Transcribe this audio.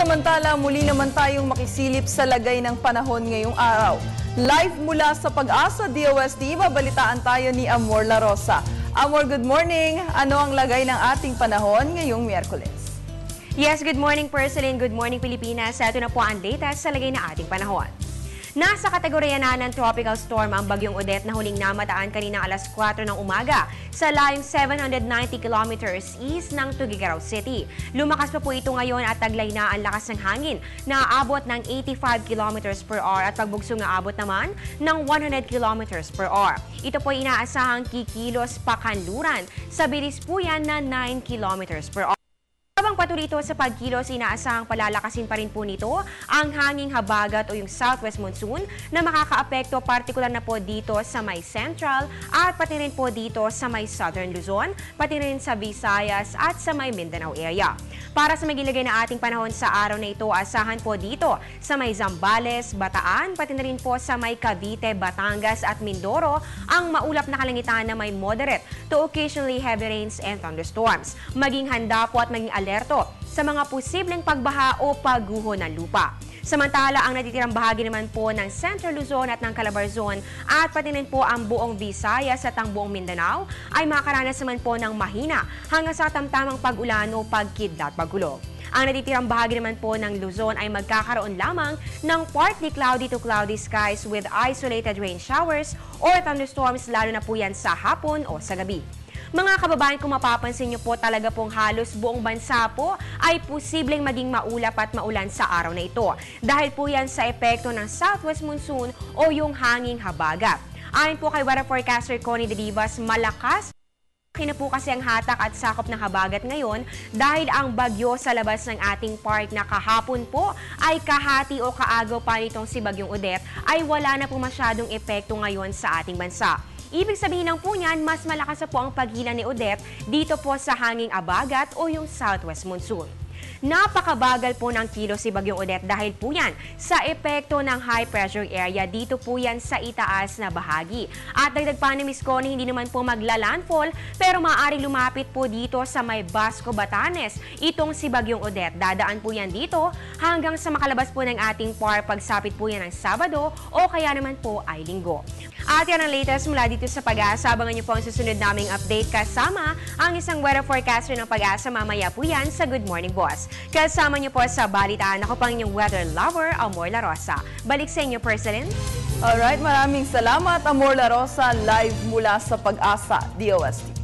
Samantala, muli naman tayong makisilip sa lagay ng panahon ngayong araw. Live mula sa Pag-asa DOST, babalitaan tayo ni Amor La Rosa. Amor, good morning! Ano ang lagay ng ating panahon ngayong Miyerkules? Yes, good morning Perseline, good morning Pilipinas. Ito na po ang latest sa lagay ng ating panahon. Nasa kategorya na ng tropical storm ang bagyong Odette na huling namataan kanina alas 4 ng umaga sa layong 790 kilometers east ng Tuguegarao City. Lumakas pa po ito ngayon at taglay na ang lakas ng hangin na aabot ng 85 kilometers per hour at pagbugso na abot naman ng 100 kilometers per hour. Ito po inaasahang kikilos pakanluran sa bilis po yan na 9 kilometers per hour. Habang patuloy ito sa pagkilos, inaasahang palalakasin pa rin po nito ang hanging habagat o yung southwest monsoon na makakaapekto partikular na po dito sa may central at pati rin po dito sa may southern Luzon, pati rin sa Visayas at sa may Mindanao area. Para sa magilagay na ating panahon sa araw na ito, asahan po dito sa may Zambales, Bataan, pati na rin po sa may Cavite, Batangas at Mindoro ang maulap na kalangitan na may moderate to occasionally heavy rains and thunderstorms. Maging handa po at maging alerto sa mga posibleng pagbaha o pagguho ng lupa. Samantala, ang natitirang bahagi naman po ng Central Luzon at ng Calabarzon at pati rin po ang buong Visayas at ang buong Mindanao ay makakaranas naman po ng mahina hanggang sa tamtamang pag-ulan o pagkidlat pagkulog. Ang natitirang bahagi naman po ng Luzon ay magkakaroon lamang ng partly cloudy to cloudy skies with isolated rain showers or thunderstorms lalo na po yan sa hapon o sa gabi. Mga kababayan, kung mapapansin nyo po talaga pong halos buong bansa po ay posibleng maging maulap at maulan sa araw na ito. Dahil po yan sa epekto ng southwest monsoon o yung hanging habagat. Ayon po kay weather forecaster Connie De Vivas, malakas na po kasi ang hatak at sakop ng habagat ngayon dahil ang bagyo sa labas ng ating park na kahapon po ay kahati o kaagaw pa nitong si Bagyong Odette ay wala na po masyadong epekto ngayon sa ating bansa. Ibig sabihin lang po niyan, mas malakas na po ang paghila ni Odette dito po sa hanging abagat o yung southwest monsoon. Napakabagal po ng kilos si Bagyong Odette dahil po yan sa epekto ng high pressure area dito po yan sa itaas na bahagi. At dagdag pa ni Miss Connie, hindi naman po magla-landfall pero maaaring lumapit po dito sa may Basco, Batanes. Itong si Bagyong Odette, dadaan po yan dito hanggang sa makalabas po ng ating par pagsapit po yan ng Sabado o kaya naman po ay Linggo. At yan ang latest mula dito sa Pag-asa. Abangan niyo po ang susunod naming update kasama ang isang weather forecaster ng Pag-asa mamaya po yan sa Good Morning Boss. Kasama niyo po sa balitaan, ako pang inyong weather lover, Amor La Rosa. Balik sa inyo, Perseline. Alright, maraming salamat, Amor La Rosa, live mula sa Pag-asa DOST.